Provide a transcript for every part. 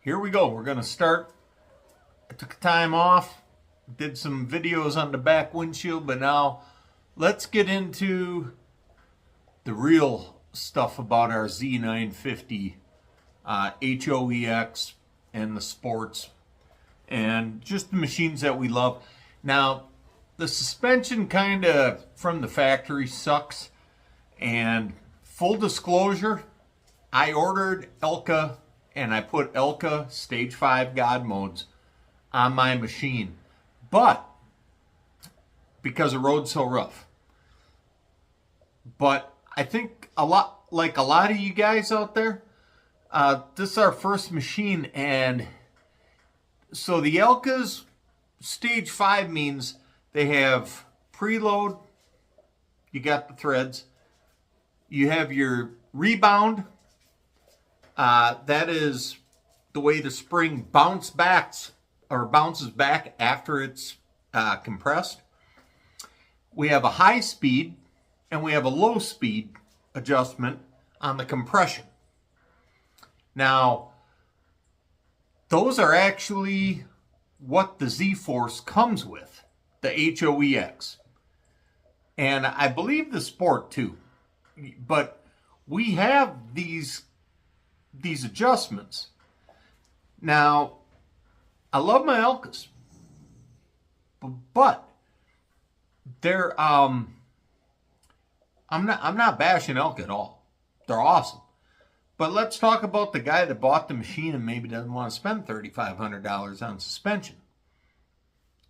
Here we go. We're going to start. I took time off, did some videos on the back windshield, but now let's get into the real stuff about our Z950 HOEX and the sports and just the machines that we love. Now, the suspension kind of from the factory sucks, and full disclosure, I ordered Elka and I put Elka Stage 5 God modes on my machine, but because the road's so rough. But I think a lot of you guys out there, this is our first machine, and so the Elka's Stage 5 means they have preload, you got the threads, you have your rebound, that is the way the spring bounces back after it's compressed. We have a high speed and we have a low speed adjustment on the compression. Now, those are actually what the Z-Force comes with, the HOEX. And I believe the Sport too. But we have these adjustments. Now, I love my Elkas, but they're I'm not bashing Elka at all. They're awesome. But let's talk about the guy that bought the machine and maybe doesn't want to spend $3,500 on suspension.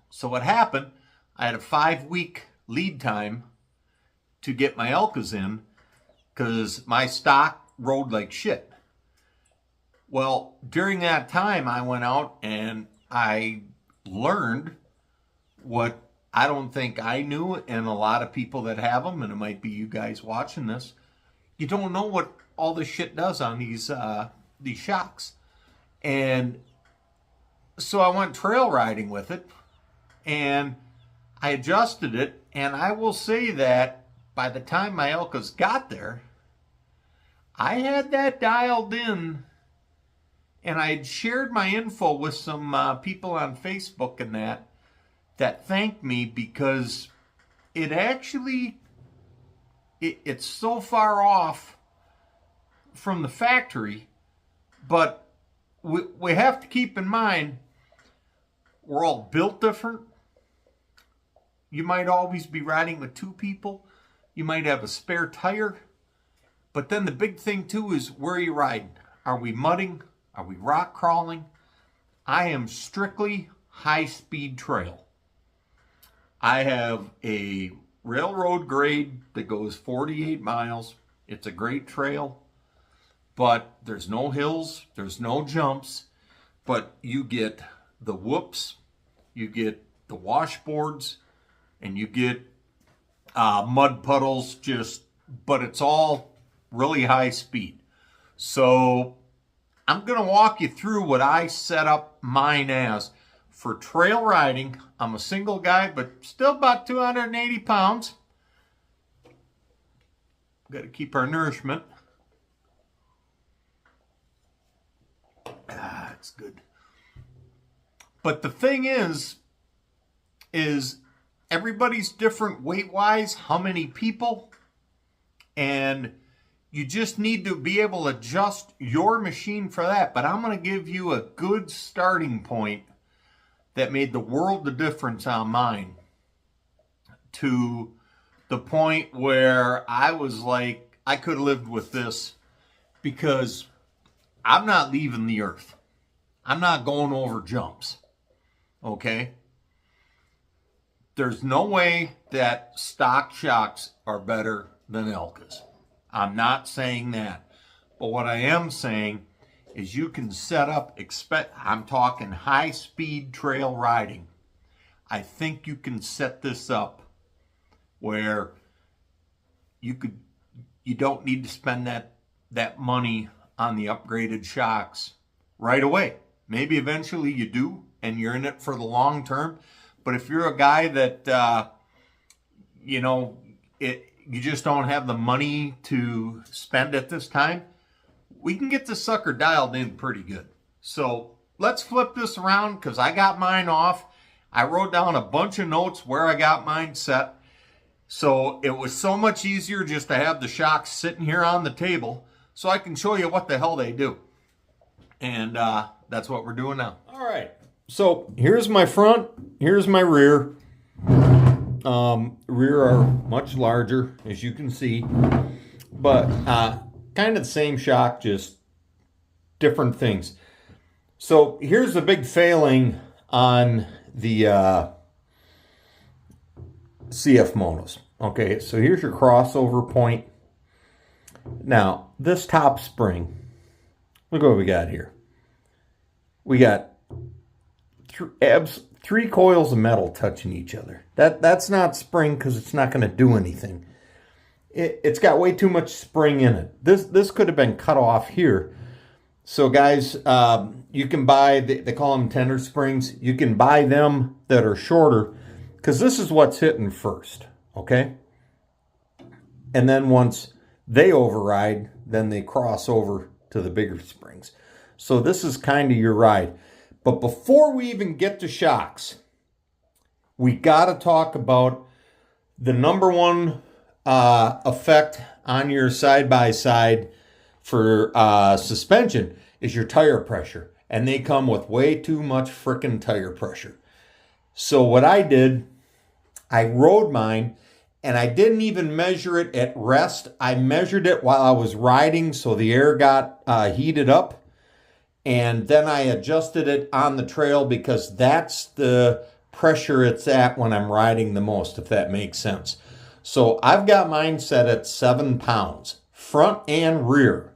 So what happened, I had a 5-week lead time to get my Elkas in because my stock rode like shit. Well, during that time, I went out and I learned what I don't think I knew, and a lot of people that have them, and it might be you guys watching this, you don't know what all this shit does on these shocks. And so I went trail riding with it, and I adjusted it, and I will say that by the time my Elkas got there, I had that dialed in, and I had shared my info with some people on Facebook and that thanked me, because it actually, it's so far off from the factory, but we have to keep in mind, we're all built different. You might always be riding with 2 people. You might have a spare tire. But then the big thing too is, where are you riding? Are we mudding? Are we rock crawling? I am strictly high-speed trail. I have a railroad grade that goes 48 miles. It's a great trail, but there's no hills, there's no jumps, but you get the whoops, you get the washboards, and you get mud puddles, but it's all really high speed. So I'm going to walk you through what I set up mine as for trail riding. I'm a single guy, but still about 280 pounds. Got to keep our nourishment. It's good. But the thing is everybody's different weight-wise, how many people, and you just need to be able to adjust your machine for that. But I'm going to give you a good starting point that made the world of difference on mine, to the point where I was like, I could have lived with this, because I'm not leaving the earth. I'm not going over jumps. Okay? There's no way that stock shocks are better than Elkas. I'm not saying that. But what I am saying is you can set up, I'm talking high-speed trail riding. I think you can set this up where you don't need to spend that money on the upgraded shocks right away. Maybe eventually you do, and you're in it for the long term. But if you're a guy that, you just don't have the money to spend at this time, we can get this sucker dialed in pretty good. So let's flip this around because I got mine off. I wrote down a bunch of notes where I got mine set. So it was so much easier just to have the shocks sitting here on the table so I can show you what the hell they do. And that's what we're doing now. All right. So here's my front. Here's my rear. Rear are much larger, as you can see. But kind of the same shock, just different things. So here's the big failing on the Cfmotos. Okay, so here's your crossover point. Now, this top spring, look what we got here. We got three coils of metal touching each other. That's not spring because it's not going to do anything. It's got way too much spring in it. This could have been cut off here. So guys, you can buy, they call them tender springs. You can buy them that are shorter because this is what's hitting first, okay? And then once they override, then they cross over to the bigger springs. So this is kind of your ride. But before we even get to shocks, we got to talk about the number one effect on your side-by-side for suspension is your tire pressure. And they come with way too much frickin' tire pressure. So what I did, I rode mine and I didn't even measure it at rest. I measured it while I was riding so the air got heated up. And then I adjusted it on the trail because that's the pressure it's at when I'm riding the most, if that makes sense. So I've got mine set at 7 pounds, front and rear.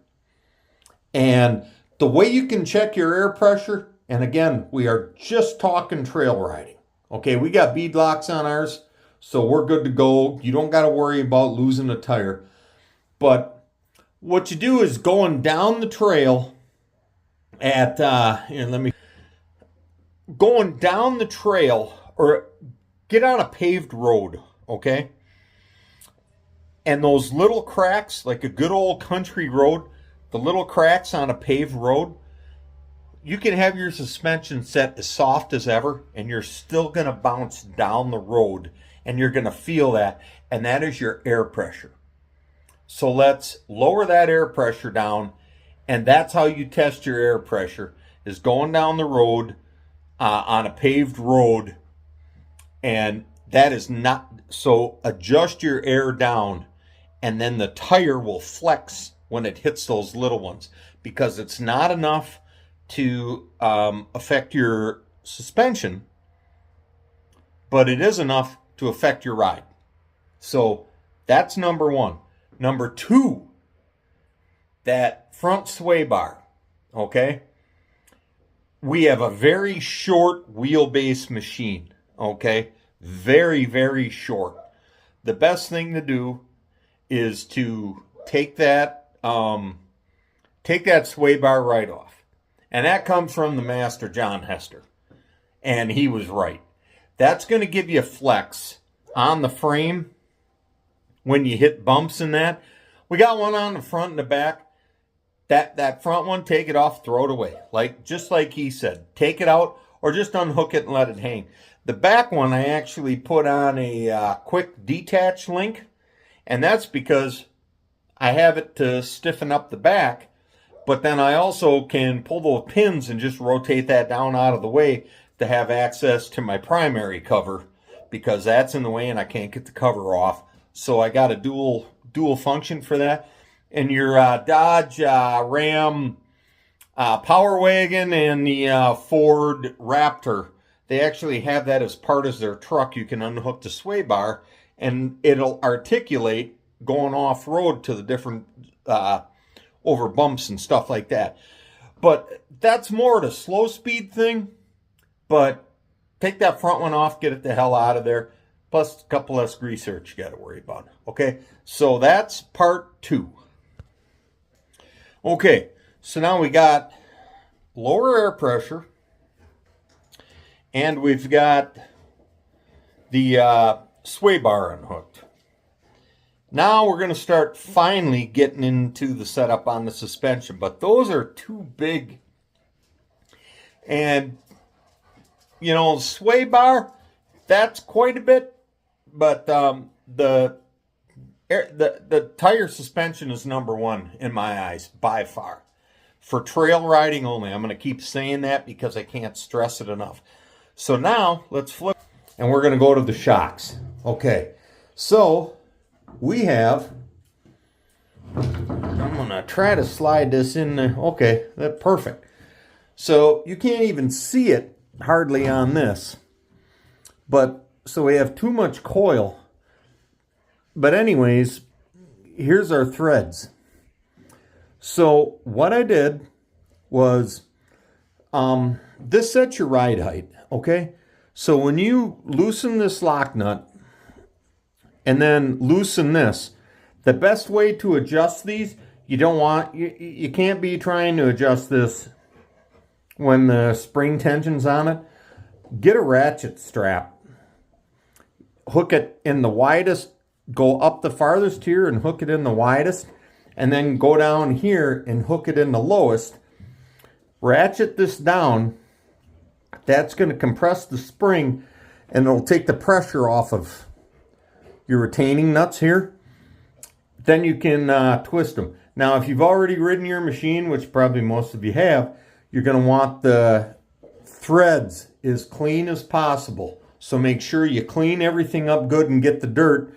And the way you can check your air pressure, and again, we are just talking trail riding. Okay, we got bead locks on ours, so we're good to go. You don't got to worry about losing a tire. But what you do is going down the trail at, going down the trail or get on a paved road, okay? And those little cracks, like a good old country road, the little cracks on a paved road, you can have your suspension set as soft as ever, and you're still going to bounce down the road, and you're going to feel that, and that is your air pressure. So let's lower that air pressure down, and that's how you test your air pressure, is going down the road on a paved road, and that is not, so adjust your air down, and then the tire will flex when it hits those little ones, because it's not enough to affect your suspension, but it is enough to affect your ride. So that's number one. Number two, that front sway bar, okay? We have a very short wheelbase machine, okay? Very, very short. The best thing to do is to take that sway bar right off. And that comes from the master, John Hester. And he was right. That's going to give you a flex on the frame when you hit bumps in that. We got one on the front and the back. That front one, take it off, throw it away. Just like he said, take it out or just unhook it and let it hang. The back one, I actually put on a quick detach link. And that's because I have it to stiffen up the back. But then I also can pull those pins and just rotate that down out of the way to have access to my primary cover, because that's in the way and I can't get the cover off. So I got a dual function for that. And your Dodge Ram Power Wagon and the Ford Raptor, they actually have that as part of their truck. You can unhook the sway bar and it'll articulate going off-road to the different over bumps and stuff like that. But that's more the slow speed thing. But take that front one off, get it the hell out of there. Plus a couple less grease hurts you got to worry about. Okay, so that's part two. Okay, so now we got lower air pressure. And we've got the sway bar unhooked. Now we're going to start finally getting into the setup on the suspension, but those are too big. And, you know, sway bar, that's quite a bit, but the tire suspension is number one in my eyes, by far. For trail riding only. I'm going to keep saying that because I can't stress it enough. So now, let's flip, and we're going to go to the shocks. Okay, so we have, I'm going to try to slide this in there. Okay, that's perfect. So you can't even see it hardly on this. But, so we have too much coil. But anyways, here's our threads. So what I did was, this sets your ride height, okay? So when you loosen this lock nut and then loosen this, the best way to adjust these, you can't be trying to adjust this when the spring tension's on it. Get a ratchet strap, hook it in the widest, go up the farthest here and hook it in the widest, and then go down here and hook it in the lowest. Ratchet this down. That's going to compress the spring and it'll take the pressure off of your retaining nuts here. Then you can twist them. Now, if you've already ridden your machine, which probably most of you have, you're going to want the threads as clean as possible. So make sure you clean everything up good and get the dirt,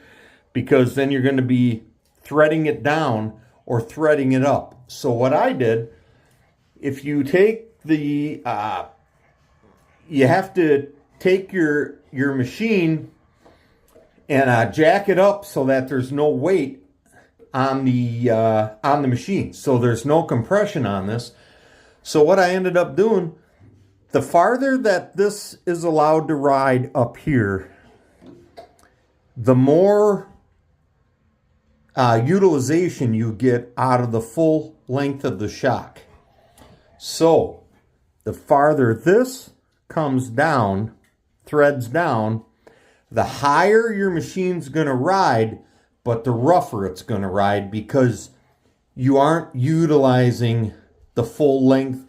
because then you're going to be threading it down or threading it up. So what I did, if you take the, you have to take your machine and jack it up so that there's no weight on the machine. So there's no compression on this. So what I ended up doing, the farther that this is allowed to ride up here, the more utilization you get out of the full length of the shock. So the farther this comes down, threads down, the higher your machine's going to ride, but the rougher it's going to ride, because you aren't utilizing the full length.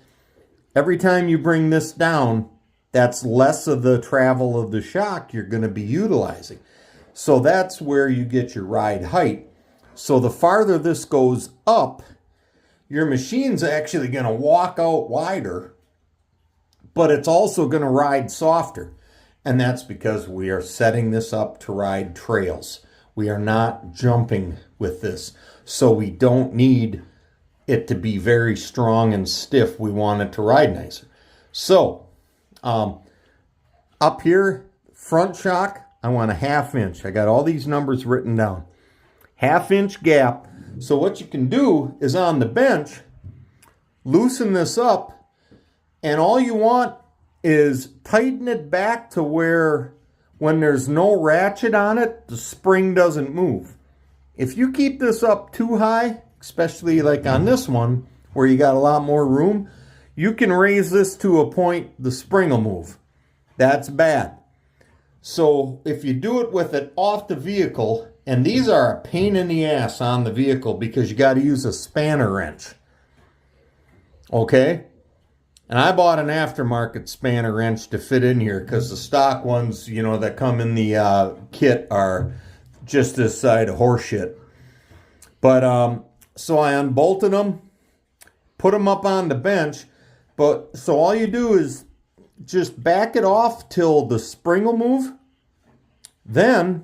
Every time you bring this down, that's less of the travel of the shock you're going to be utilizing. So that's where you get your ride height. So the farther this goes up, your machine's actually going to walk out wider, but it's also going to ride softer. And that's because we are setting this up to ride trails. We are not jumping with this. So we don't need it to be very strong and stiff. We want it to ride nicer. So up here, front shock, I want a 1/2 inch. I got all these numbers written down. 1/2 inch gap. So what you can do is on the bench, loosen this up, and all you want is tighten it back to where when there's no ratchet on it, the spring doesn't move. If you keep this up too high, especially like on this one where you got a lot more room, you can raise this to a point the spring will move. That's bad. So if you do it with it off the vehicle, and these are a pain in the ass on the vehicle because you got to use a spanner wrench. Okay? And I bought an aftermarket spanner wrench to fit in here because the stock ones, you know, that come in the kit are just this side of horseshit. But so I unbolted them, put them up on the bench. But so all you do is just back it off till the spring will move. Then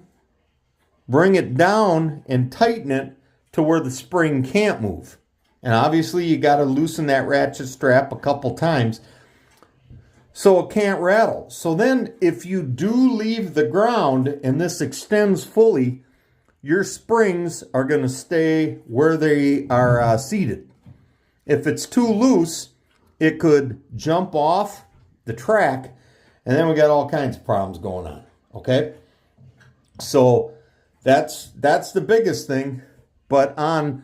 bring it down and tighten it to where the spring can't move. And obviously you got to loosen that ratchet strap a couple times so it can't rattle. So then if you do leave the ground and this extends fully, your springs are going to stay where they are seated. If it's too loose, it could jump off the track, and then we got all kinds of problems going on. Okay? So that's the biggest thing. But on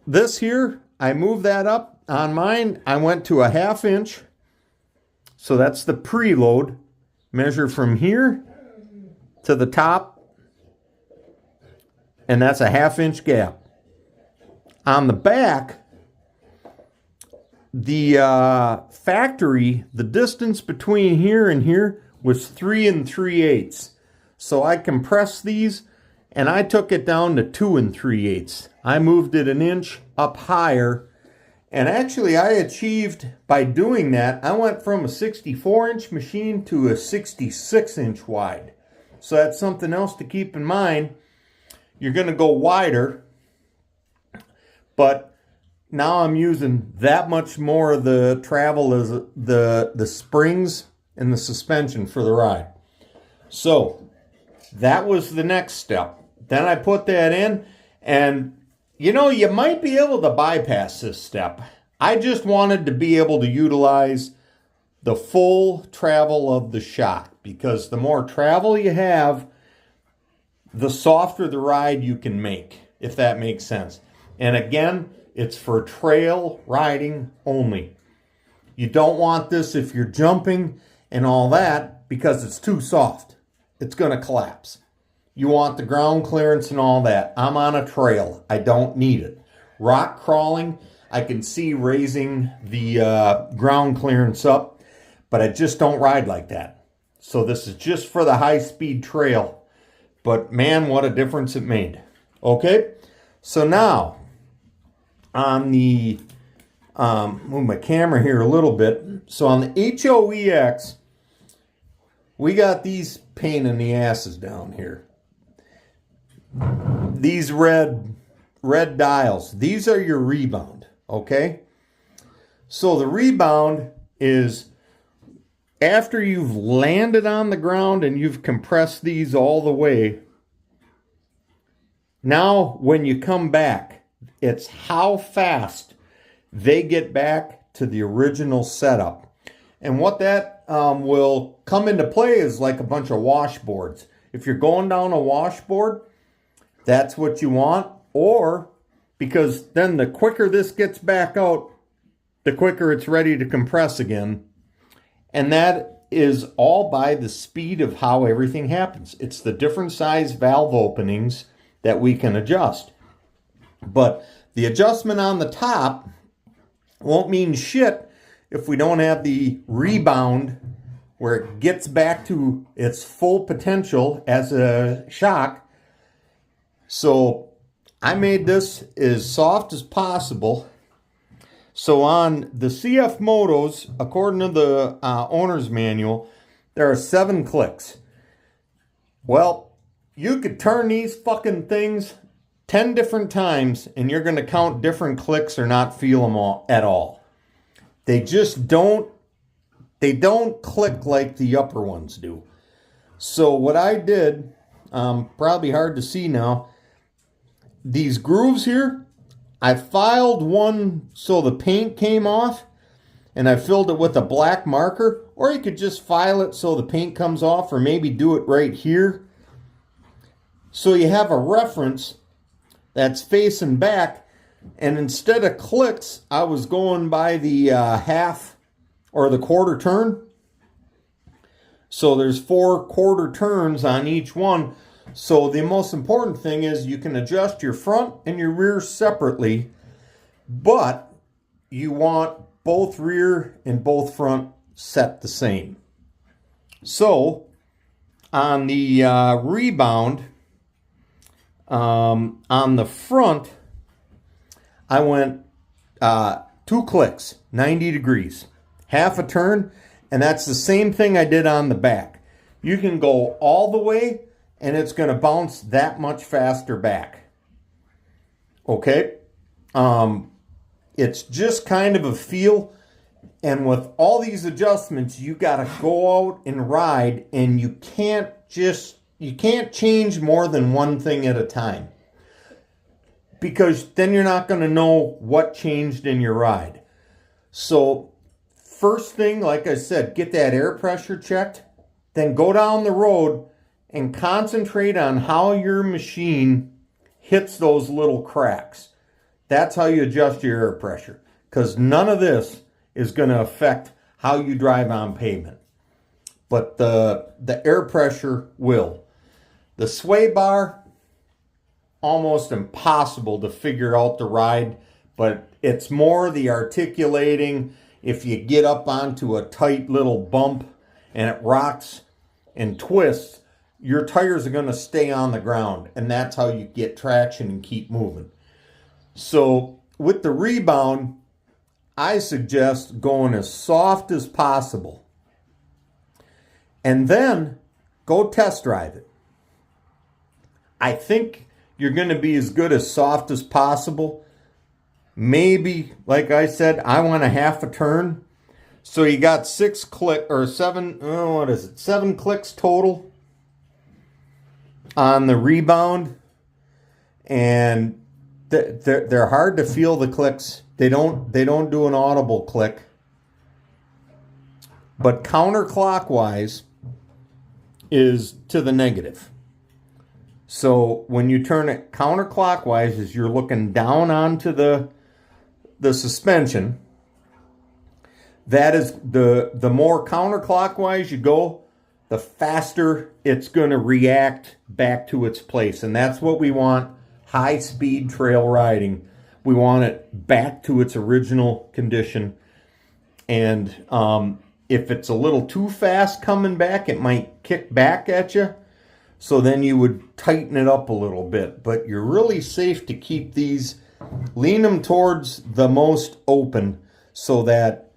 this here, I moved that up. On mine, I went to a 1/2 inch. So that's the preload. Measure from here to the top. and that's a 1/2 inch gap. On the back, the factory, the distance between here and here was 3 3/8. So I compressed these and I took it down to 2 3/8. I moved it an inch up higher. And actually I achieved, by doing that, I went from a 64-inch machine to a 66-inch wide. So that's something else to keep in mind. You're going to go wider, but now I'm using that much more of the travel as the springs and the suspension for the ride. So that was the next step. Then I put that in, and you know, you might be able to bypass this step. I just wanted to be able to utilize the full travel of the shock, because the more travel you have, the softer the ride you can make, if that makes sense. And again, it's for trail riding only. You don't want this if you're jumping and all that, because it's too soft. It's going to collapse. You want the ground clearance and all that. I'm on a trail. I don't need it. Rock crawling, I can see raising the ground clearance up, but I just don't ride like that. So this is just for the high-speed trail. But man, what a difference it made. Okay, so now on the, move my camera here a little bit. So on the HOEX, we got these pain in the asses down here. These red dials, these are your rebound, okay? So the rebound is after you've landed on the ground and you've compressed these all the way. Now, when you come back, it's how fast they get back to the original setup. And what that will come into play is like a bunch of washboards. If you're going down a washboard, that's what you want. Or, because then the quicker this gets back out, the quicker it's ready to compress again. And that is all by the speed of how everything happens. It's the different size valve openings that we can adjust. But the adjustment on the top won't mean shit if we don't have the rebound where it gets back to its full potential as a shock. So I made this as soft as possible. So on the Cfmotos, according to the owner's manual, there are 7 clicks. Well, you could turn these fucking things 10 different times and you're going to count different clicks or not feel them all at all. They just don't click like the upper ones do. So what I did, probably hard to see now, these grooves here, I filed one so the paint came off, and I filled it with a black marker, or you could just file it so the paint comes off, or maybe do it right here. So you have a reference that's facing back, and instead of clicks, I was going by the half or the quarter turn. So there's 4 quarter turns on each one. So the most important thing is you can adjust your front and your rear separately, but you want both rear and both front set the same. So on the rebound, on the front, I went 2 clicks, 90 degrees, half a turn, and that's the same thing I did on the back. You can go all the way, and it's going to bounce that much faster back. Okay? It's just kind of a feel. And with all these adjustments, you got to go out and ride, and you can't change more than one thing at a time. Because then you're not going to know what changed in your ride. So first thing, like I said, get that air pressure checked. Then go down the road and concentrate on how your machine hits those little cracks. That's how you adjust your air pressure, because none of this is going to affect how you drive on pavement. But the air pressure will. The sway bar, almost impossible to figure out the ride, but it's more the articulating. If you get up onto a tight little bump and it rocks and twists, your tires are going to stay on the ground, and that's how you get traction and keep moving. So with the rebound, I suggest going as soft as possible, and then go test drive it. I think you're going to be as good as soft as possible. Maybe, like I said, I want a half a turn. So you got 7 clicks total on the rebound, and they're hard to feel, the clicks. They don't do an audible click. But counterclockwise is to the negative. So when you turn it counterclockwise, as you're looking down onto the suspension, that is the more counterclockwise you go, the faster it's going to react back to its place. And that's what we want. High-speed trail riding, we want it back to its original condition. And if it's a little too fast coming back, it might kick back at you. So then you would tighten it up a little bit. But you're really safe to keep these, lean them towards the most open so that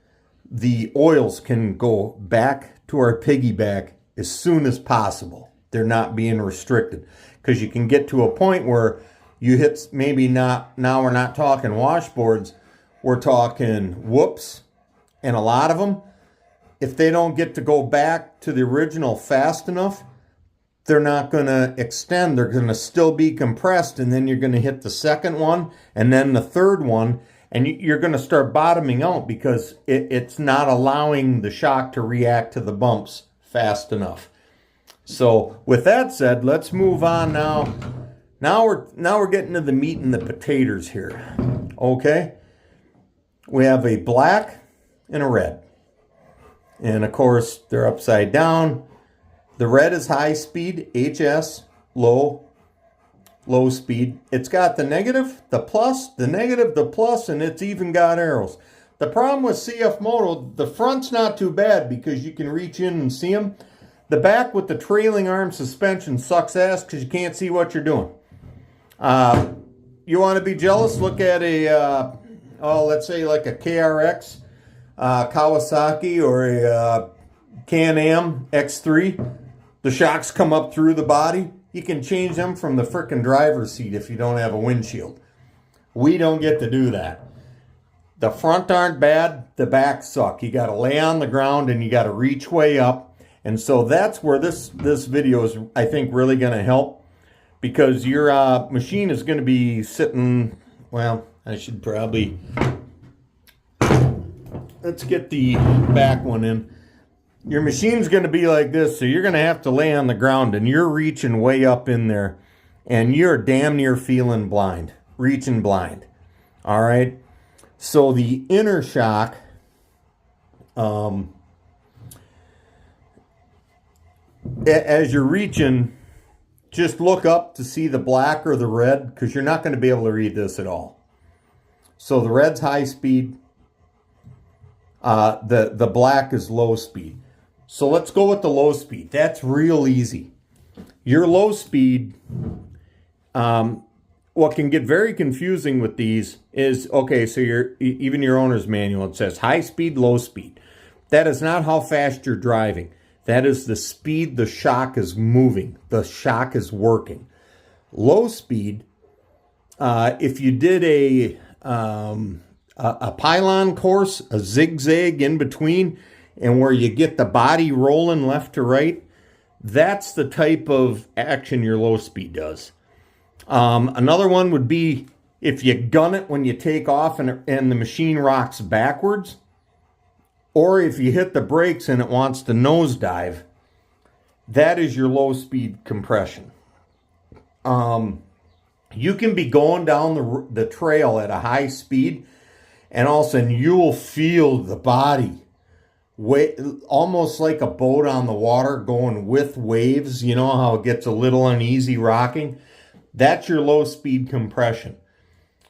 the oils can go back to our piggyback as soon as possible. They're not being restricted. Because you can get to a point where you hit, maybe not, now we're not talking washboards, we're talking whoops, and a lot of them, if they don't get to go back to the original fast enough, they're not going to extend. They're going to still be compressed, and then you're going to hit the second one, and then the third one, and you're going to start bottoming out because it's not allowing the shock to react to the bumps fast enough. So with that said, let's move on now. Now we're getting to the meat and the potatoes here. Okay? We have a black and a red. And of course, they're upside down. The red is high speed, HS, low speed. It's got the negative, the plus, the negative, the plus, and it's even got arrows. The problem with Cfmoto, the front's not too bad because you can reach in and see them. The back with the trailing arm suspension sucks ass because you can't see what you're doing. You want to be jealous? Look at a, let's say like a KRX, Kawasaki, or a Can-Am X3. The shocks come up through the body. You can change them from the frickin' driver's seat if you don't have a windshield. We don't get to do that. The front aren't bad, the back suck. You got to lay on the ground and you got to reach way up. And so that's where this video is, I think, really going to help. Because your machine is going to be sitting, well, I should probably, let's get the back one in. Your machine's going to be like this, so you're going to have to lay on the ground, and you're reaching way up in there, and you're damn near feeling blind, reaching blind. All right? So the inner shock, as you're reaching, just look up to see the black or the red, because you're not going to be able to read this at all. So the red's high speed, the black is low speed. So let's go with the low speed. That's real easy. Your low speed, what can get very confusing with these is, okay, so even your owner's manual, it says high speed, low speed. That is not how fast you're driving. That is the speed the shock is moving. The shock is working. Low speed, if you did a pylon course, a zigzag in between, and where you get the body rolling left to right, that's the type of action your low speed does. Another one would be if you gun it when you take off and the machine rocks backwards, or if you hit the brakes and it wants to nosedive, that is your low speed compression. You can be going down the trail at a high speed, and all of a sudden you'll feel the body almost like a boat on the water going with waves. You know how it gets a little uneasy rocking? That's your low speed compression.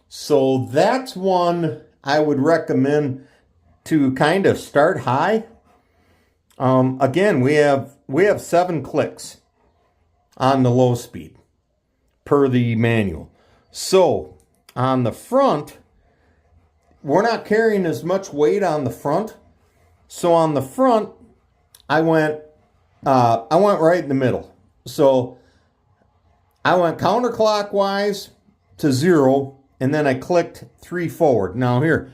So that's one I would recommend to kind of start high. Again, we have 7 clicks on the low speed per the manual. So on the front, we're not carrying as much weight on the front. So on the front, I went right in the middle. So I went counterclockwise to 0, and then I clicked 3 forward. Now here,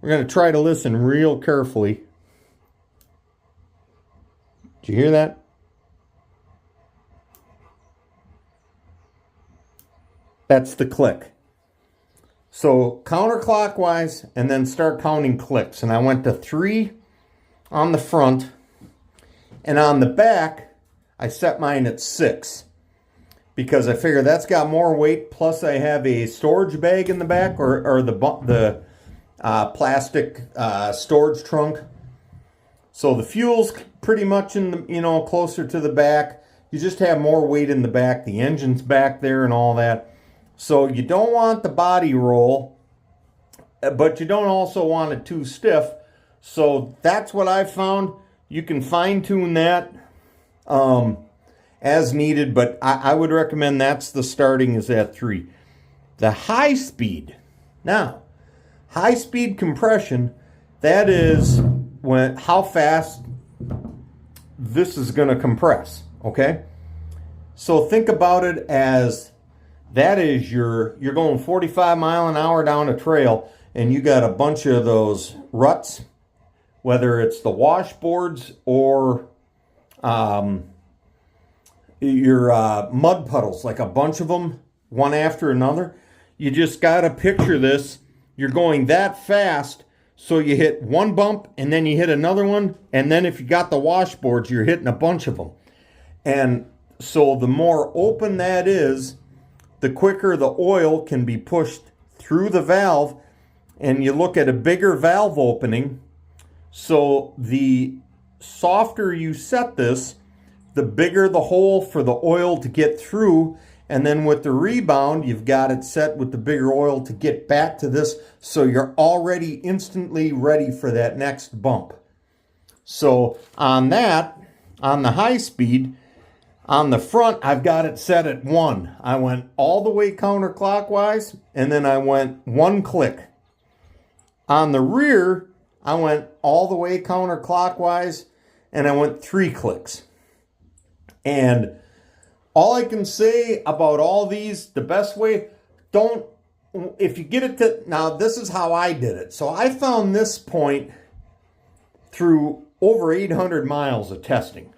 we're going to try to listen real carefully. Did you hear that? That's the click. So counterclockwise, and then start counting clicks. And I went to 3 on the front, and on the back, I set mine at 6. Because I figure that's got more weight, plus I have a storage bag in the back, or the plastic storage trunk. So the fuel's pretty much in the, closer to the back. You just have more weight in the back. The engine's back there and all that. So you don't want the body roll, but you don't also want it too stiff. So that's what I found. You can fine tune that as needed, but I would recommend that's the starting is at 3. The high speed. Now, high speed compression, that is how fast this is going to compress, okay? So think about it as that is you're going 45 mile an hour down a trail, and you got a bunch of those ruts, whether it's the washboards or your mud puddles, like a bunch of them, one after another. You just got to picture this. You're going that fast, so you hit one bump, and then you hit another one, and then if you got the washboards, you're hitting a bunch of them. And so the more open that is, the quicker the oil can be pushed through the valve, and you look at a bigger valve opening. So the softer you set this, the bigger the hole for the oil to get through. And then with the rebound, you've got it set with the bigger oil to get back to this. So you're already instantly ready for that next bump. So on that, on the high speed, on the front, I've got it set at 1. I went all the way counterclockwise, and then I went 1 click. On the rear, I went all the way counterclockwise, and I went 3 clicks. And all I can say about all these, the best way, if you get it to, now this is how I did it. So I found this point through over 800 miles of testing.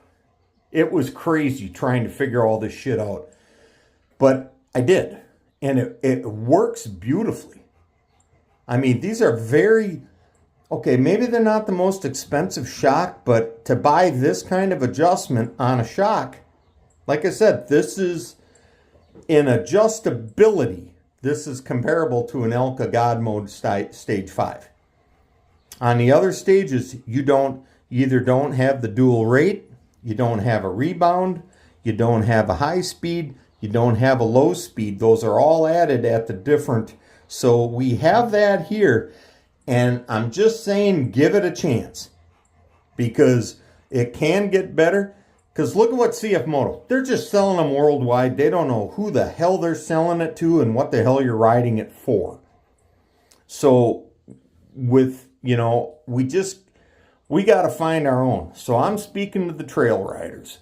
It was crazy trying to figure all this shit out. But I did. And it works beautifully. I mean, these are very, okay, maybe they're not the most expensive shock, but to buy this kind of adjustment on a shock, like I said, this is in adjustability. This is comparable to an Elka God Mode Stage 5. On the other stages, you either don't have the dual rate, you don't have a rebound, you don't have a high speed, you don't have a low speed. Those are all added at the different. So we have that here, and I'm just saying give it a chance because it can get better. Because look at what Cfmoto, they're just selling them worldwide. They don't know who the hell they're selling it to and what the hell you're riding it for. So with, we got to find our own. So I'm speaking to the trail riders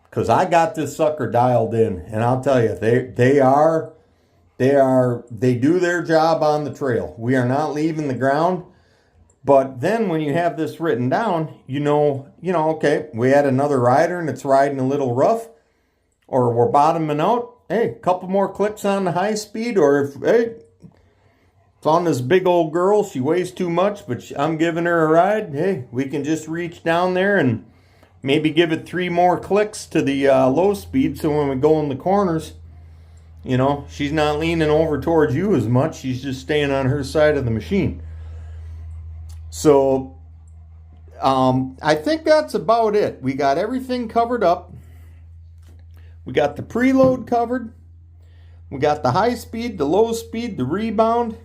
because I got this sucker dialed in, and I'll tell you, they do their job on the trail. We are not leaving the ground. But then when you have this written down, okay, we had another rider and it's riding a little rough, or we're bottoming out. Hey, a couple more clicks on the high speed, or if found this big old girl, she weighs too much, but I'm giving her a ride. Hey, we can just reach down there and maybe give it 3 more clicks to the low speed, so when we go in the corners, she's not leaning over towards you as much. She's just staying on her side of the machine. So I think that's about it. We got everything covered up. We got the preload covered. We got the high speed, the low speed, the rebound,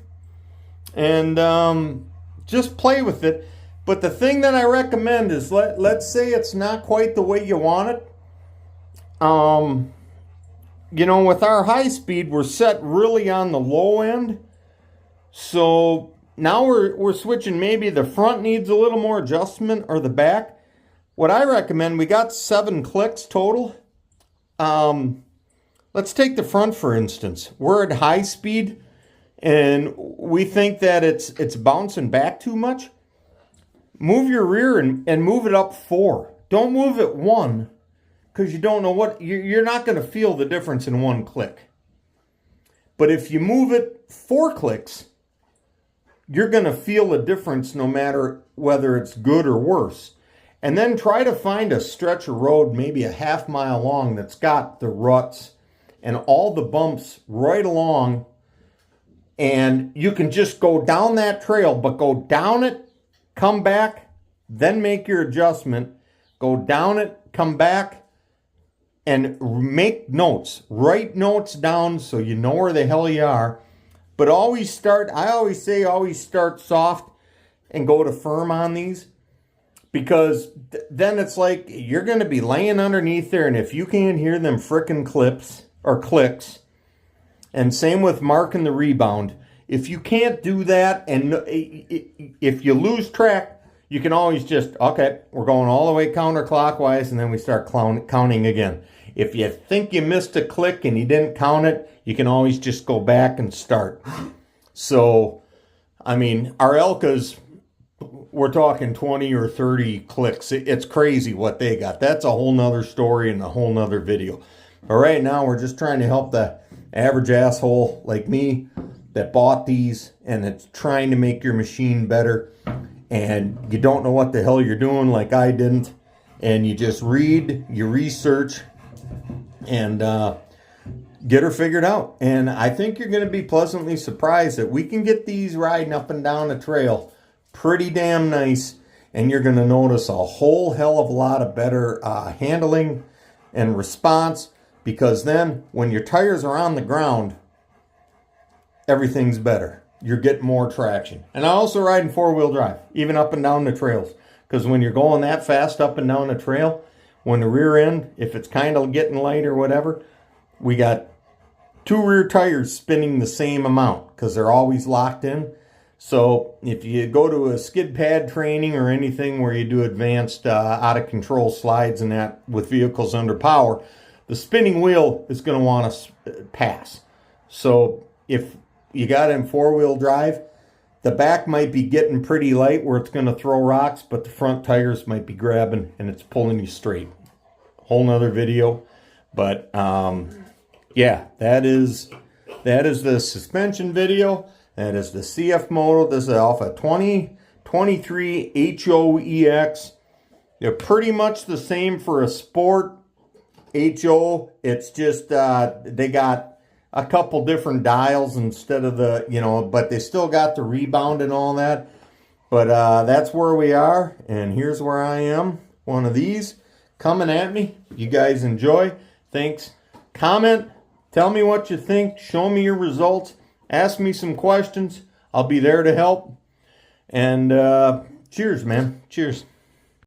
and just play with it. But the thing that I recommend is, let's say it's not quite the way you want it. You know, with our high speed, we're set really on the low end. So now we're switching. Maybe the front needs a little more adjustment, or the back. What I recommend, we got 7 clicks total. Let's take the front, for instance. We're at high speed, and we think that it's bouncing back too much. Move your rear and move it up 4. Don't move it 1, because you don't know what, you're not going to feel the difference in 1 click. But if you move it 4 clicks, you're going to feel a difference no matter whether it's good or worse. And then try to find a stretch of road, maybe a half mile long, that's got the ruts and all the bumps right along. And you can just go down that trail, but go down it, come back, then make your adjustment. Go down it, come back, and make notes. Write notes down so you know where the hell you are. But always start, I always say, always start soft and go to firm on these. Because then it's like you're going to be laying underneath there, and if you can't hear them frickin' clips or clicks, and same with marking the rebound, if you can't do that, and if you lose track, you can always just, okay, we're going all the way counterclockwise, and then we start counting again. If you think you missed a click and you didn't count it, you can always just go back and start. So, I mean, our Elkas, we're talking 20 or 30 clicks. It's crazy what they got. That's a whole nother story and a whole nother video. But right now, we're just trying to help the average asshole like me that bought these, and it's trying to make your machine better. And you don't know what the hell you're doing, like I didn't. And you just read, you research, and get her figured out. And I think you're going to be pleasantly surprised that we can get these riding up and down the trail pretty damn nice, and you're going to notice a whole hell of a lot of better handling and response, because then when your tires are on the ground, everything's better. You're getting more traction. And I also ride in 4-wheel drive, even up and down the trails, because when you're going that fast up and down the trail, when the rear end, if it's kind of getting light or whatever, we got 2 rear tires spinning the same amount because they're always locked in. So if you go to a skid pad training or anything where you do advanced out of control slides and that with vehicles under power, the spinning wheel is going to want to pass. So if you got it in 4-wheel drive, the back might be getting pretty light where it's going to throw rocks, but the front tires might be grabbing and it's pulling you straight. Whole nother video. But yeah, that is the suspension video. That is the Cfmoto. This is Alpha 2023 HOEX. They're pretty much the same for a sport HO. It's just they got a couple different dials instead of the, you know, but they still got the rebound and all that. But that's where we are. And here's where I am. One of these coming at me. You guys enjoy. Thanks. Comment. Tell me what you think. Show me your results. Ask me some questions. I'll be there to help. And cheers, man. Cheers.